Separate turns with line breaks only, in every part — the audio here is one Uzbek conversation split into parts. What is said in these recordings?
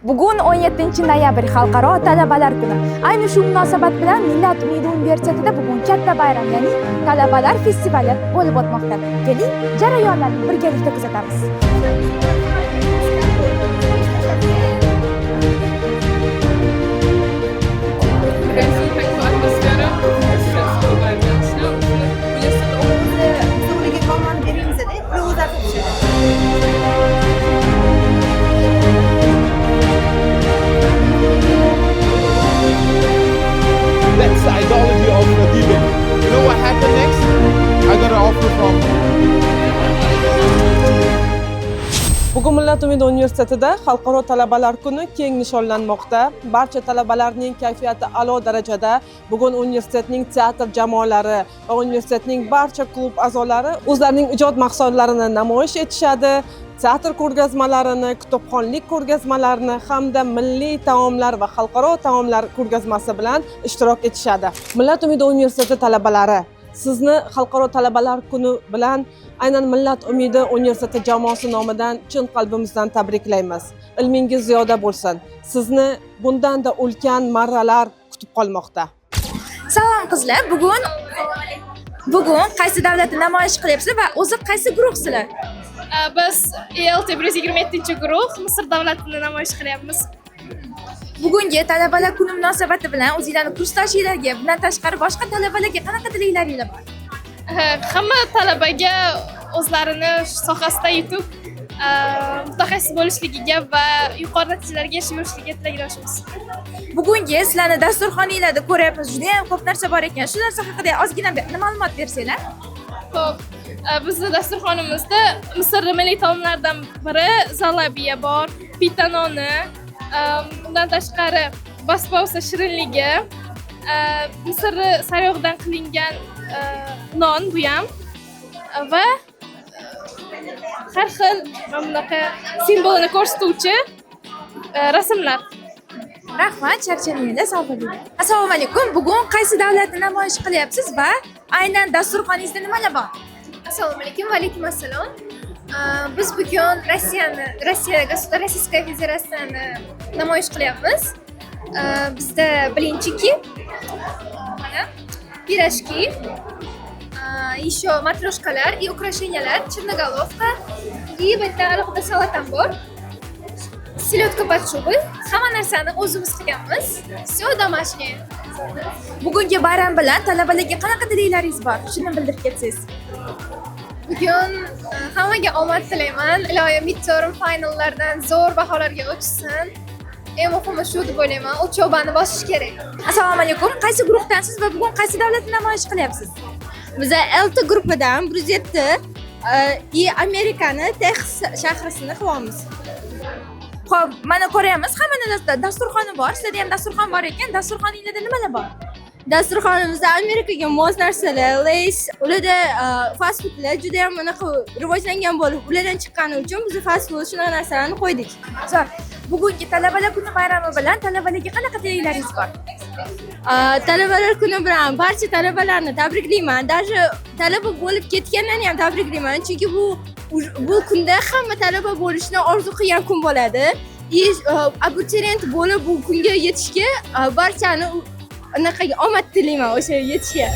Bugun 17-noyabr Xalqaro talabalar kuni. Ayni shu munosabat bilan Millat umidi universitetida bugun katta bayram, ya'ni talabalar festivali bo'lib o'tmoqda. Keling, jarayonlarni birgalikda kuzatamiz.
That's the ideology of the debate. You know what happened next? I got an offer from.
Bugun Millat umidi universitetida Xalqaro talabalar kuni keng nishonlanmoqda. Barcha talabalarning kayfiyati a'lo darajada. Bugun universitetning teatr jamoalari va universitetning barcha klub a'zolari o'zlarining ijod mahsulollarini namoyish etishadi. Teatr ko'rgazmalarini, kitobxonlik ko'rgazmalarini hamda milliy taomlar va xalqaro taomlar ko'rgazmasi bilan ishtirok etishadi. Millat umidi universiteti talabalari, sizni Xalqaro talabalar kuni bilan aynan Millat umidi universiteti jamoasi nomidan chin qalbimizdan tabriklaymiz. Ilmingiz ziyoda bo'lsin. Sizni bundanda ulkan marralar kutib qolmoqda.
Salom qizlar, bugun qaysi davlatni namoyish qilyapsiz va o'zi qaysi guruhsizlar?
Biz ELT 127-guruh Misr davlatini namoyish qilyapmiz.
Bugungi talabalar kuni munosabati bilan o'zingizlarning kursdoshinglarga, bundan tashqari boshqa talabalarga qanaqa tilaklaringiz bor?
Hamma talabaga o'zlarini sohasida yutib, mutaxassis bo'lishligiga va yuqori natijalarga erishishligiga tilakdoshmiz.
Bugungi sizlarning dasturxoningizda ko'ryapmiz, juda ham ko'p narsa bor ekan. Shu narsa haqida ozgina ma'lumot bersanglar.
Xo'p, bizning dasturxonimizda Misr milliy taomlaridan biri zalabiya bor, pita noni, bundan tashqari basbousa shirinligi, Misr sariyog'idan qilingan non bu ham va har xil bunaqa simbolini ko'rsatuvchi rasmlar.
Rahmat, charchaganingizda sog' bo'ling. Assalomu alaykum. Bugun qaysi davlatni namoyish qilyapsiz va aynan dasturxoningizda nimalar bor?
Assalomu alaykum va alaykum assalom. Biz bugun Rossiya Rossiyskiy Federatsiyani namoyish qilyapmiz. Bizda birinchiki mana pirojki, еще matroshkalar, и украшенияlar, черноголовка, и bitta alohida salatam bor. Selyotka под шубой. Hamma narsani o'zimiz qilganmiz. Всё домашнее.
Bugungi bayram bilan talabalarga qanaqa tilaklaringiz bor? Shuni bildirib ketsangiz.
Bugun hammaga omad tilayman. Iloyim midterm finallardan zo'r baholarga o'tishsin. Eng muhimi shu deb o'ylayman. O'chobani bosish kerak.
Assalomu alaykum. Qaysi guruhdansiz va bugun qaysi davlatni namoyish qilyapsiz?
Biz LT guruhidan 107 и Amerikani Texas shahrisini qilyapmiz.
Xo'p, mana ko'ryapmiz, hammaning dasturxoni bor. Sizda ham dasturxon bor ekan. Dasturxoningizda nimalar bor?
Dasturxonimizda Amerikaga mos narsalar, lays, ularda fast foodlar juda ham anaqa rivojlangan bo'lib, ulardan chiqqani uchun biz fast food shunaqa narsalarni qo'ydik.
Zo'r. Bugungi talabalar kuni bayrami bilan talabalarga qanaqa tilaklaringiz bor?
Talabalar kuni bilan barcha talabalarni tabriklayman. Даже talaba bo'lib ketganlarni ham tabriklayman, chunki bu kunda hamma talaba bo'lishni orzu qilgan kun bo'ladi. Abituriyent bo'lib bu kunga yetishga barchani anaqaga omad tilayman o'sha yetishga.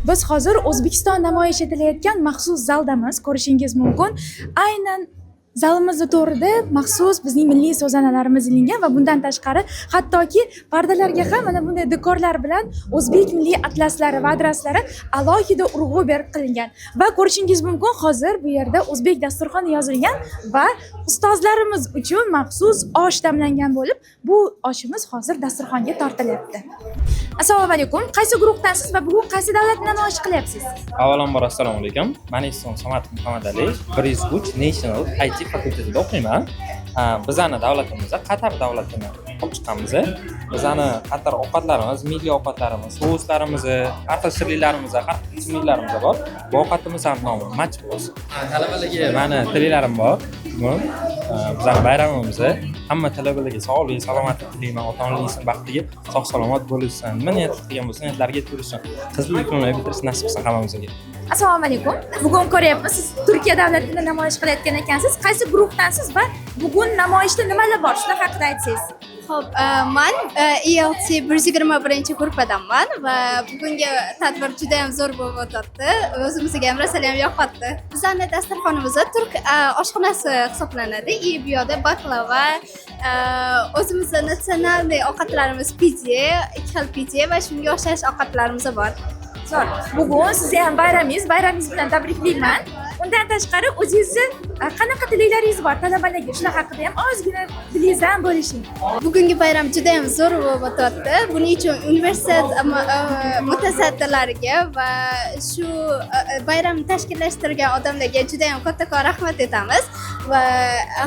Biz hozir O'zbekiston namoyish etilayotgan maxsus zaldamiz, ko'rishingiz mumkin. Aynan zalimizda to'g'rida maxsus bizning milliy so'zanalarimiz ilingan va bundan tashqari hattoki pardalarga ham mana bunday dekorlar bilan o'zbek milliy atlaslari va adreslari alohida urg'u berib qilingan. Va ko'rishingiz mumkin, hozir bu yerda o'zbek dasturxoni yozilgan va ustozlarimiz uchun maxsus osh damlangan bo'lib, bu oshimiz hozir dasturxonga tortilyapti. Assalomu alaykum. Qaysi guruhdansiz va bugun qaysi davlatni namoyish qilyapsiz?
Avvalambor assalomu alaykum. Men ismim Samat Muhammadali, 103 National IT fakultetida o'qiyman. Bizani davlatimizda Qatar davlatini olib chiqqanmiz. Bizani Qatar ovqatlarimiz, milliy ovqatlarimiz, souslarimiz, har xil shirinliklarimiz, har xil ichimliklarimiz bor. Bu ovqatimiz ham nomi match bo'lsin. Talabalarga meni tilaklarim bor. bugun bizning bayramimiz. Hamma talabalarga sog'lik, salomatlik tilayman. Ota-onalaringizning baxtiga sog' salomat bo'lishsin. Nima niyat qilgan bo'lsa, niyatlariga yetib ko'rishsin. Qizlik kunini bitirish nasib qilsin hammamizga.
Assalomu alaykum. Bugun ko'ryapmiz, siz Turkiya davlatida namoyish qilayotgan ekansiz. Qaysi guruhdansiz va bugun namoyishda nimalar bor? Shular haqida aytsangiz.
Xo'p, men ELT 121 guruhdanman va bugungi tadbir juda ham zo'r bo'lib o'tdi. O'zimizga ham rosa ham yoqdi. Bizning dasturxonimizda turk oshxonasi hisoblanadi. Bu yerda baklava, o'zimizning natsional ovqatlarimiz pide, ikki xil pide va shunga o'xshash ovqatlarimiz bor.
Zo'r. Bugun sizni ham bayramingiz bilan tabriklayman. Undan tashqari o'zingizni qanaqa tilaklaringiz bor talabalarga? Shular haqida ham ozgina dilingizdan bo'lishing.
Bugungi bayram juda ham zo'r bo'lib o'tdi. Buning uchun universitet mutasaddilariga va shu bayramni tashkillashtirgan odamlarga juda ham kattakon rahmat aytamiz va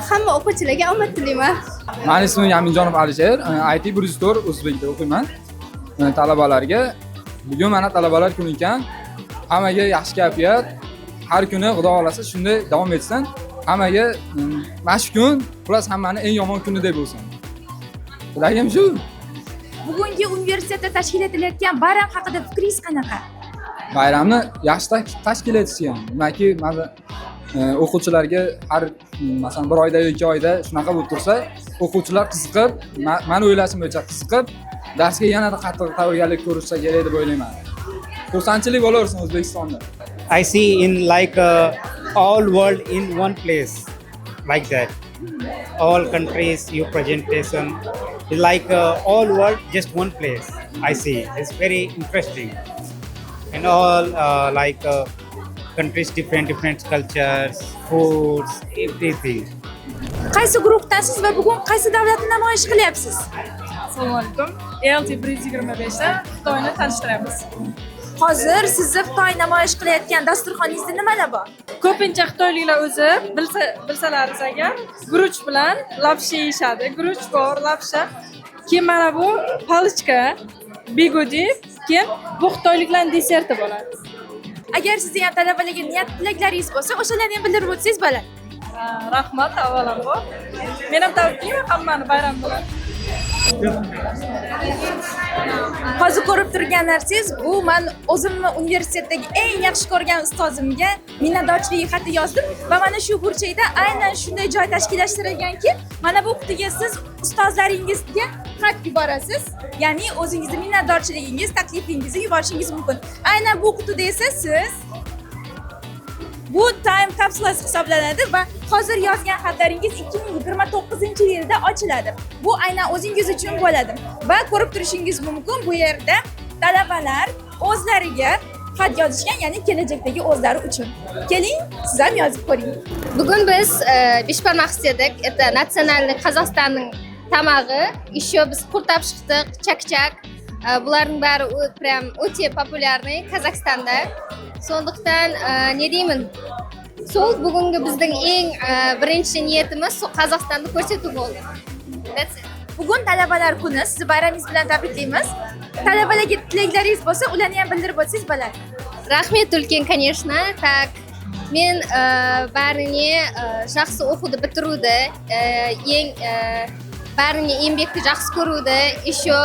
hamma o'quvchilarga omad tilayman.
Meni ismim Yaminjonov Alisher, IT 104 o'zbekda o'qiyman. Talabalarga bugun mana talabalar kuni ekan. Hammaga yaxshi kayfiyat. Har kuni Xudo xolasa shunday davom etsin. Hammaga mana kun plus hammani eng yomon kuni deb bo'lsin. Tilagim shu.
Bugungi universitetda tashkil etilayotgan bayram haqida fikringiz qanaqa?
Bayramni yaxshi tashkil etishgan. Demakki, mana o'quvchilarga har masalan 1 oyda yoki 2 oyda shunaqa bo'lib tursa, o'quvchilar qiziqib, men o'ylashim bo'yicha qiziqib, darsga yanada qattiq tayyorgarlik ko'rishsa kerak deb o'ylayman. Xursandchilik bo'laversin O'zbekistonda.
I see in like all world in one place, like that. All countries, your presentation is like all world just one place. I see. It's very interesting. And all countries, different cultures, foods, everything.
Qaysi guruhdasiz va bugun qaysi davlatni namoyish qilyapsiz?
Assalomu alaykum. ELT 125 da Xitoyni tanishtiramiz.
Hozir sizni Xitoy namoyish qilayotgan dasturxoningizda nimalar bor?
Ko'pincha xitoyliklar o'zi bilsalaringiz agar guruch bilan lapsha yeyishadi. Guruch bor, lapsha. Keyin mana bu palichka, bigudi, keyin bu xitoyliklarning deserti bo'ladi.
Agar sizning ham talabalarga niyat tilaklaringiz bo'lsa, o'shalarni ham bildirib o'tsangiz bo'ladi.
Rahmat avvalambor. Men ham tabriklayman hammani bayram bilan.
Hozir ko'rib turgan narsangiz bu men o'zimni universitetdagi eng yaxshi ko'rgan ustozimga minnatdorchilik xati yozdim va mana shu burchakda aynan shunday joy tashkillashtirilganki, mana bu qutiga siz ustozlaringizga xat yuborasiz. Ya'ni o'zingizni minnatdorchiligingiz, taklifingizni yuborishingiz mumkin. Aynan bu qutida esa siz bu time kapsulasi hisoblanadi va hozir yozgan xatlaringiz 2029-yilda ochiladi. Bu aynan o'zingiz uchun bo'ladi. Va ko'rib turishingiz mumkin, bu yerda talabalar o'zlariga xat yozishgan, ya'ni kelajakdagi o'zlari uchun. Keling, siz ham yozib ko'ring.
Bugun biz Bishbarmaqsiyadek, это национальный Qozog'istonning tamag'i, еще biz qurtab chiqdik, chakchak. Bularning bari prям o'ta populyarniy Qozog'istonda. So'ndikdan ne deyman? Sol bugungi bizning eng birinchi niyatimiz Qozog'istonni ko'rsatuv bo'ldi.
Bugun talabalar kuni, sizni bayramingiz bilan tabriklaymiz. Talabalarga tilaklaringiz bo'lsa, ularni ham bildirib o'tsangiz bo'ladi.
Rahmat ulkan, конечно. Tak, men barini shaxsiy o'quvdi bitiruvdi, eng barini embekni yaxshi ko'ruvdi, еще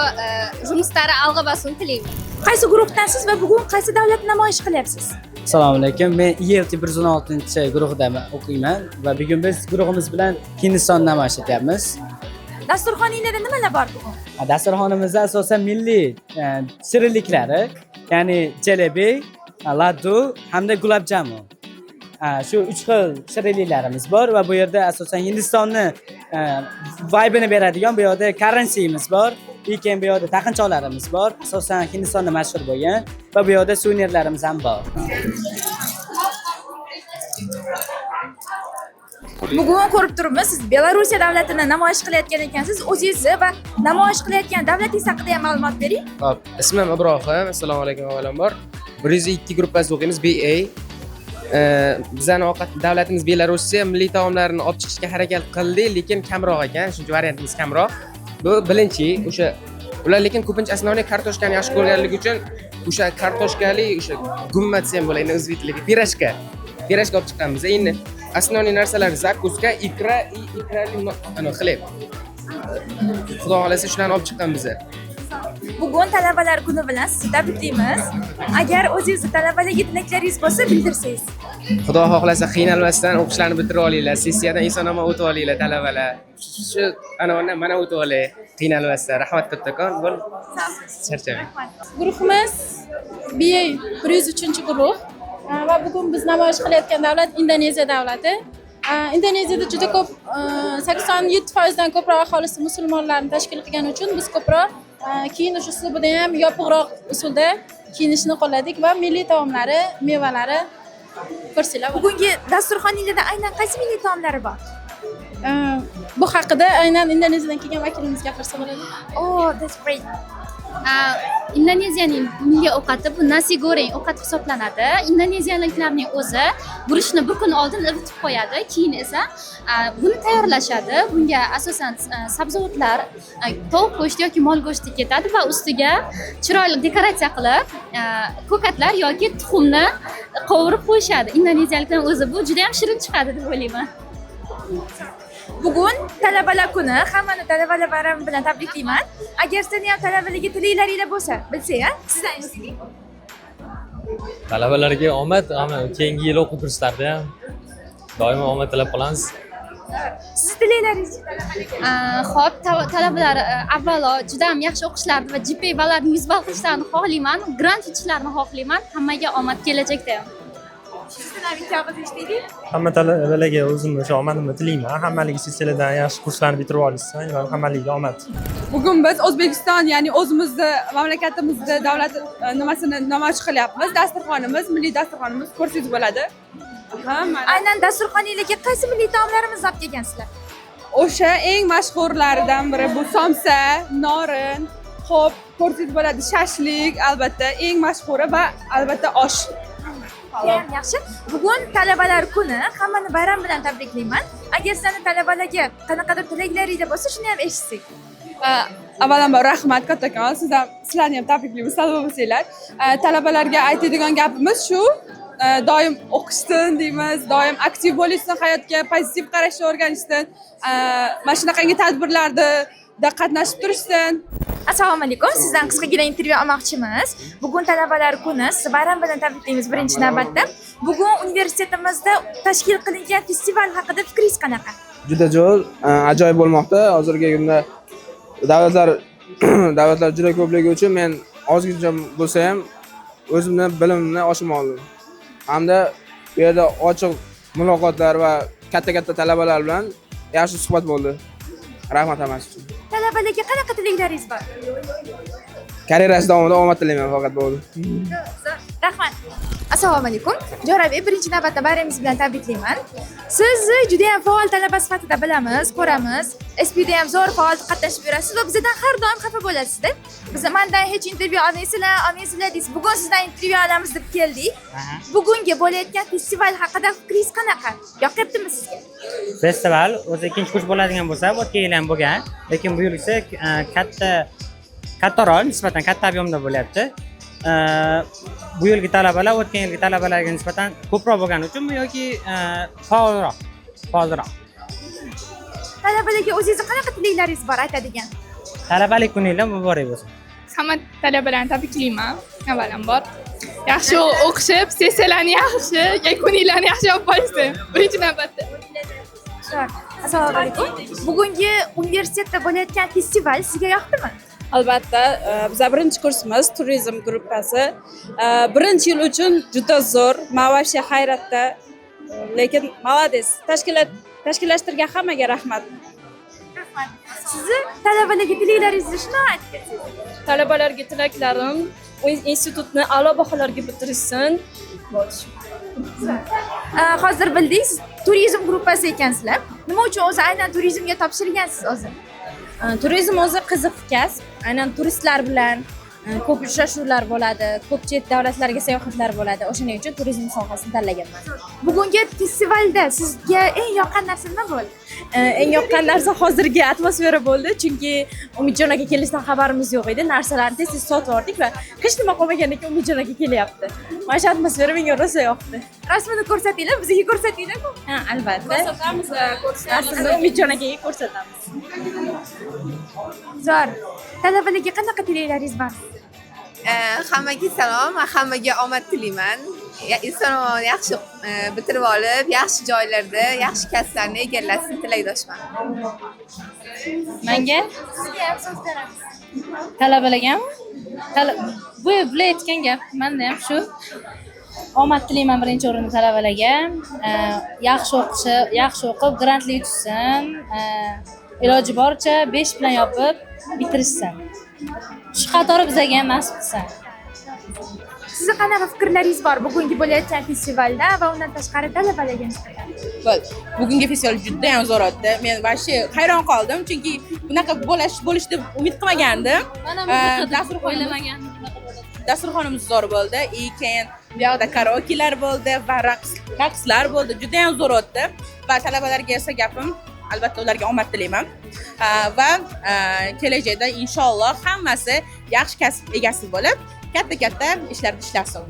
жұмыстары alg'a bosun tilayman.
Qaysi guruhdansiz va bugun qaysi davlatni namoyish qilyapsiz?
Assalomu alaykum. Men ELT 116-guruhda o'qiyman va bugun biz guruhimiz bilan Hindiston namoyish etyapmiz.
Dasturxoningizda nimalar bor bugun?
Dasturxonimizda asosan milliy shirinliklari, ya'ni jalebi, laddu hamda gulab jamun. Shu 3 xil shirinliklarimiz bor va bu yerda asosan Hindistonni vibe'ini beradigan bu yerda currency'miz bor. Keyin bu yerda taqinchoqlarimiz bor. Asosan Hindistonda mashhur bo'lgan va bu yerda suvenirlarimiz ham bor.
Bugun ko'rib turibmiz, siz Belorussiya davlatini namoyish qilayotgan ekansiz. O'zingizni va namoyish qilayotgan davlatingiz haqida ham ma'lumot bering.
Xo'p, ismim Ibrohim. Assalomu alaykum avvalambor. 102 gruppasi o'qiymiz, BA. Bizning davlatimiz Belorussiya milliy taomlarini olib chiqishga harakat qildi, lekin kamroq ekan, shuncha variantimiz kamroq. Bu birinchi, o'sha ular lekin ko'pincha asosiy kartoshkani yaxshi ko'rganligi uchun o'sha kartoshkali o'sha gummat ham bo'ladi, o'zbek tilida pirashka olib chiqqanmiz. Endi основной narsalar zakuska, ikra и ikrali xleb. Xudo xolasa shularni olib chiqqan biza.
Bugun talabalar kuni bilan sizni tabriklaymiz. Agar o'zingizni talabalarga tilaklaringiz bo'lsa, bildirsangiz.
Xudo xohlasa qiynalmasdan o'qishlarni bitirib olinglar, sessiyadan eson-omon o'tib olinglar talabalar. Shu anavidan mana o'tib olay, qiynalmasdan. Rahmat kattakon, bo'l. Charchamang.
Guruhimiz BA 103-guruh va bugun biz namoyish qilayotgan davlat Indoneziya davlati. Indoneziyada juda ko'p 87% dan ko'proq aholisi musulmonlarni tashkil qilgani uchun biz ko'proq kiyinish uslubida ham yopiqroq usulda kiyinishni qo'lladik va milliy taomlari, mevalari ko'rsanglar.
Bugungi dasturxoningizda aynan qaysi milliy taomlari bor?
Bu haqida aynan Indoneziyadan kelgan vakilimiz gapirsa bo'ladi.
Oh, that's great.
Indoneziyaning milliy ovqati bu nasi goreng ovqat hisoblanadi. Indoneziyaliklarning o'zi guruchni bir kun oldin ivitib qo'yadi, keyin esa buni tayyorlashadi. Bunga asosan sabzavotlar, tovuq go'shti yoki mol go'shti ketadi va ustiga chiroyli dekoratsiya qilib ko'katlar yoki tuxumni qovurib qo'yishadi. Indoneziyaliklar o'zi bu juda ham shirin chiqadi deb o'ylayman.
Bugun talabalar kuni, hammani talabalar bayrami bilan tabriklayman. Agar sizlarning ham talabalarga tilaklaringiz bo'lsa, bilsangiz, sizdan eshitdik.
Talabalarga omad, keyingi yil o'quv kurslarida ham doimo omad tilab qolamiz.
Siz tilaklaringiz?
Xo'p, talabalar avvalo juda ham yaxshi o'qishlarini va GPA'larni 100 ball qilishlarini xohlayman, grant yutishlarini xohlayman. Hammaga omad kelajakda ham.
Hamma talabalarga o'zim o'sha omadimni tilayman. Hammalik silsiladan yaxshi kurslarni bitirib olishsin va hammaliga omad.
Bugun biz O'zbekiston, ya'ni o'zimizni mamlakatimizni davlat nimasini namoyish qilyapmiz. Dasturxonimiz, milliy dasturxonimiz ko'rsangiz bo'ladi.
Aynan dasturxoningizga qaysi milliy taomlarimizni olib kelgansizlar?
O'sha eng mashhurlaridan biri bu somsa, norin, xo'p, ko'rsangiz bo'ladi shashlik, albatta eng mashhuri va albatta osh.
Yaxshi. Bugun talabalar kuni, hammani bayram bilan tabriklayman. Agar sizlarning talabalarga qanaqadir tilaklaringiz bo'lsa, shuni ham eshitsak.
Avvalambor rahmat kattakon, sizlarni ham tabriklaymiz, talaba bo'lsanglar. Talabalarga aytadigan gapimiz shu, doim o'qishsin deymiz, doim aktiv bo'lishsin, hayotga pozitiv qarashni o'rganishsin, mana shunaqangi tadbirlarda qatnashib turishsin.
Assalomu alaykum. Sizdan qisqagina intervyu olmoqchimiz. Bugun talabalar kuni, sizni bayram bilan tabriklaymiz birinchi navbatda. Bugun universitetimizda tashkil qilingan festival haqida fikringiz qanaqa?
Juda zo'r, ajoyib bo'lmoqda. Hozirgi kunda davlatlar juda ko'pligi uchun men ozgincha bo'lsa ham o'zimni bilimimni oshirmoqdim. Hamda bu yerda ochiq muloqotlar va katta talabalar bilan yaxshi suhbat bo'ldi. Rahmat hammasi uchun.
Talabalarga qanaqa tilaklaringiz bor?
Karyerasi davomida omad tilayman faqat bo'ldi.
Rahmat. Assalomu alaykum. Jo'rabek, birinchi navbatda bayramingiz bilan tabriklayman. Sizni juda ham faol talaba sifatida bilamiz, ko'ramiz. SPda ham zo'r faol qatnashib yurasiz va bizdan har doim xafa bo'lasiz-da. Biz mendan hech intervyu olmaysizlar deysiz. Bugun sizdan intervyu olamiz deb keldik. Bugungi bo'layotgan festival haqida fikringiz qanaqa? Yoqyaptimi sizga?
Festival o'zi ikkinchi kurs bo'ladigan bo'lsa, o'tgan yil ham bo'lgan, lekin bu yil esa kattaroq, nisbatan katta ob'yomda bo'lyapti. Bu yilgi talabalar o'tgan yilgi talabalarga nisbatan ko'proq bo'lgani uchunmi yoki faolroq?
Talabalarga o'zingizni qanaqa tilaklaringiz bor aytadigan?
Talabalik kuninglar muborak bo'lsin.
Hamma talabalarni tabriklayman. Avvalambor yaxshi o'qishib, sessiyalarni yaxshi, yakuninglarni yaxshi olib qolishsin. Birinchi navbatda.
Assalomu alaykum. Bugungi universitetda bo'layotgan festival sizga yoqdimi?
Albatta, biz birinchi kursimiz turizm gruppasi. Birinchi yil uchun juda zo'r, men вообще hayratda. Lekin молодец. Tashkillashtirgan hammaga rahmat.
Rahmat. Sizni talabalarga tilaklaringizni shuni aytib.
Talabalarga tilaklarim institutni a'lo baholarga bitirishsin.
Hozir bildik, siz turizm gruppasi ekansizlar. Nima uchun o'zi aynan turizmga topshirgansiz o'zi?
Turizm o'zi qiziq kasb. Aynan turistlar bilan ko'p uchrashuvlar bo'ladi, ko'p chet davlatlarga sayohatlar bo'ladi. O'shaning uchun turizm sohasini tanlaganman.
Bugungi festivalda sizga eng yoqqan narsa nima bo'ldi?
Eng yoqqan narsa hozirgi atmosfera bo'ldi, chunki Umidjon aka kelishidan xabarimiz yo'q edi. Narsalarni tez sotib oldik va hech nima qolmagandan keyin Umidjon aka kelyapti. Mana shu atmosfera menga rosa yoqdi.
Rasmini ko'rsatinglar, bizga ko'rsatinglar-ku.
Ha, albatta.
Ko'rsatamiz,
Rasmni Umidjon akaga ko'rsatamiz.
Zo'r. Talabalarga qanaqa tilaklaringiz bor?
Hammaga salom, hammaga omad tilayman. Inson yaxshi bitirib olib, yaxshi joylarda, yaxshi kasblarni egallasin tilakdoshman.
Menga
Sizga ham so'z beramiz.
talabalargami? Bu aytgan gap, menda ham shu. Omad tilayman birinchi o'rinda talabalarga. Yaxshi o'qib, grantli yutishsin. Iloji boricha 5 bilan yopib bitirishsin. Shu qatori bizga ham nasib qilsin.
Sizga qanaqa fikrlaringiz bor bugungi bo'layotgan festivalda va undan tashqari talabalarga nisbatan?
Bugungi festival juda ham zo'r o'tdi. Men vashi hayron qoldim, chunki bunaqa bo'lish deb umid qilmagandim. Dasturxonimiz zo'r bo'ldi. Keyin bu yoqda karaokelar bo'ldi va raqslar bo'ldi. Juda ham zo'r o'tdi va talabalarga esa gapim albatta ularga omad tilayman va kelajakda inshaalloh hammasi yaxshi kasb egasi bo'lib, katta ishlarda ishlasin.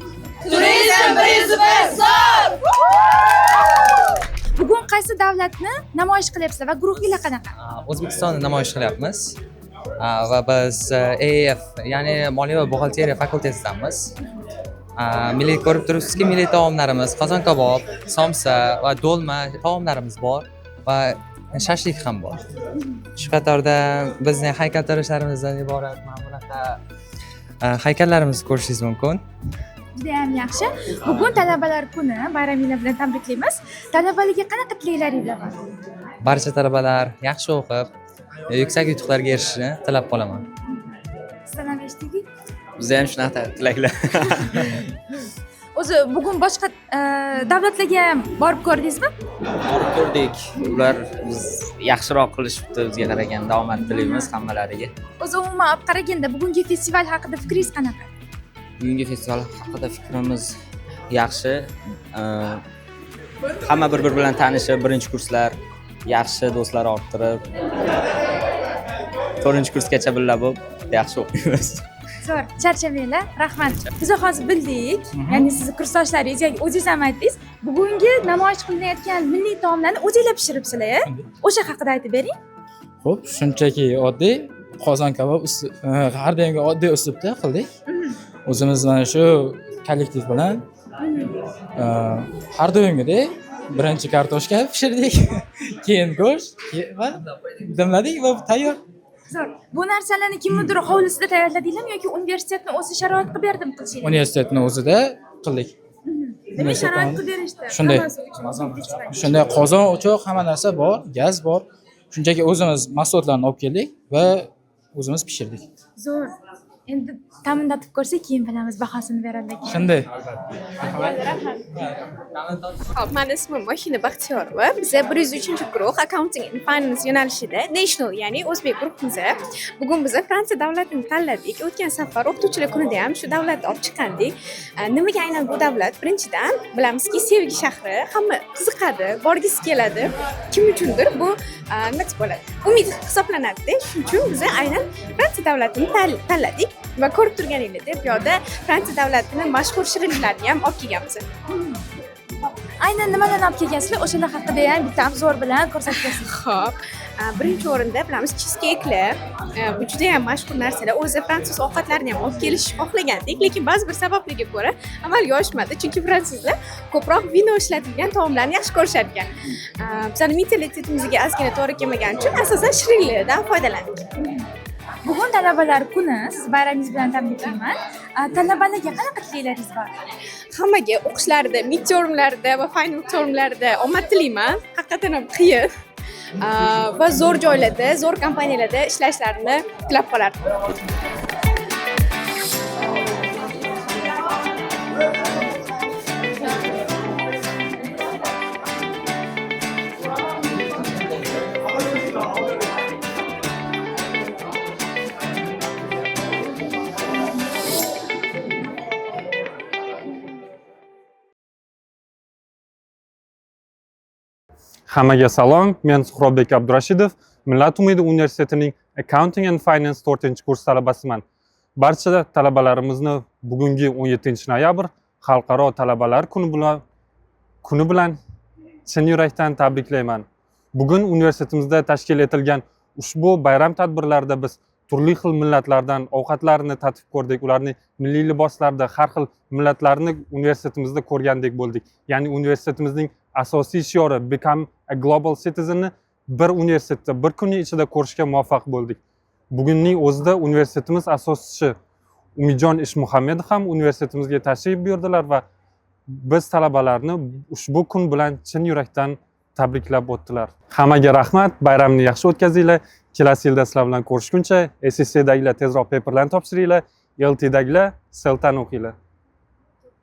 Turizm prinsipi zo'r!
Bugun qaysi davlatni namoyish qilyapsizlar va guruhinglar qanaqa?
O'zbekistonni namoyish qilyapmiz va biz AAF, ya'ni Moliya va buxgalteriya fakultetidamiz. Milliy ko'rib turibsizki, milliy taomlarimiz qozon kabob, somsa va do'lma taomlarimiz bor va shashlik ham bor. Shu qatorda bizning haykaltaroshlarımizdan iborat mana bunaqa haykallarimizni ko'rishingiz mumkin.
Juda ham yaxshi. Bugun talabalar kuni, bayramingiz bilan tabriklaymiz. Talabalarga qanaqa tilaklaringiz bor?
Barcha talabalar yaxshi o'qib, yuksak yutuqlarga erishishini tilab qolaman.
Sizdan ham eshitdik.
Bizda ham shunaqa tilaklar.
O'zi bugun boshqa davlatlarga ham borib ko'rdingizmi?
Borib ko'rdik. Ular biz yaxshiroq qilishibdi bizga qaraganda, omad tilaymiz hammalariga.
O'zi umuman olib qaraganda bugungi festival haqida fikringiz qanaqa?
Bugungi festival haqida fikrimiz yaxshi. Hamma bir-bir bilan tanishib, birinchi kurslar yaxshi do'stlar orttirib, 4-kursgacha birga bo'lib yaxshi o'qiymiz.
Zo'r, charchamanglar. Rahmat. Biz hozir bildik, ya'ni sizni kursdoshlaringiz yoki o'zingiz ham aytdingiz, bugungi namoyish qilinayotgan milliy taomlarni o'zingizlar pishiribsizlar. O'sha haqida aytib bering.
Xo'p, shunchaki oddiy qozon kabob har doimgi oddiy uslubda qildik. O'zimiz mana shu kollektiv bilan har doimgidek birinchi kartoshka pishirdik, keyin go'sht va dimladik va tayyor.
Zo'r. Bu narsalarni kimnidir hovlisida tayyorladinglarmi yoki universitetni o'zi sharoit qilib berdimi qilishinglar?
Universitetni o'zida qildik.
Nima sharoit qilib berishdi?
Shunday. Shunday qozon, o'choq, hamma narsa bor, gaz bor. Shunchaki o'zimiz mahsulotlarni olib keldik va o'zimiz pishirdik.
Zo'r. Endi ta'minlatib ko'rsak, keyin bilamiz bahosini beradilar.
Shunday.
Hop, meni ismim Mashina Baxtiyorova. Biz 103-guruh Accounting and Finance yo'nalishida National, ya'ni o'zbek guruhimiz. Bugun biz Fransiya davlatini tanladik. O'tgan safar o'qituvchilar kunida ham shu davlatni olib chiqqandik. Nimaga aynan bu davlat? Birinchidan, bilamizki, sevgi shahri, hamma qiziqadi, borgisi keladi. Kim uchundir bu nima deb bo'ladi? Umid hisoblanadi. Shuning uchun biz aynan Fransiya davlatini tanladik. Va ko'rib turganingizdek, bu yerda Fransiya davlatining mashhur shirinliklarini ham olib kelganmiz.
Aynan nimalarni olib kelgansizlar? O'shalar haqida ham bitta obzor bilan ko'rsatasiz.
Xo'p, birinchi o'rinda bilamiz cheesecake'lar. Bu juda ham mashhur narsalar. O'zi fransuz ovqatlarini ham olib kelish xohlagandik, lekin ba'zi bir sabablarga ko'ra amalga oshmadi. Chunki fransuzlar ko'proq vino ishlatilgan taomlarni yaxshi ko'rishar ekan. Bizning mentalitetimizga ozgina to'g'ri kelmagani uchun asosan shirinliklardan foydalandik.
Bugun talabalar kuni, siz bayramingiz bilan tabriklayman. Talabalarga qanaqa tilaklaringiz bor?
Hammaga o'qishlarida, midtermlarda va final termlarda omad tilayman. Haqiqatan ham qiyin. Va zo'r joylarda, zo'r kompaniyalarda ishlashlarini tilab qolardim.
Hammaga salom, men Suhrobbek Abdurashidov, Millat umidi universitetining Accounting and Finance 4-kurs talabasiman. Barcha talabalarimizni bugungi 17-noyabr Xalqaro talabalar kuni bilan chin yurakdan tabriklayman. Bugun universitetimizda tashkil etilgan ushbu bayram tadbirlarida biz turli xil millatlardan ovqatlarni tatib ko'rdik, ularni milliy liboslarda har xil millatlarni universitetimizda ko'rgandek bo'ldik. Ya'ni universitetimizning asosiy shiori Become a Global Citizen'ni bir universitetda bir kunning ichida ko'rishga muvaffaq bo'ldik. Bugunning o'zida universitetimiz asoschisi Umidjon Ishmuhammedov ham universitetimizga tashrif buyurdilar va biz talabalarni ushbu kun bilan chin yurakdan tabriklab o'tdilar. Hammaga rahmat, bayramni yaxshi o'tkazinglar. Kelasi yilda sizlar bilan ko'rishguncha SSCdagilar tezroq paperlarni topshiringlar, LTdagilar seltan o'qinglar.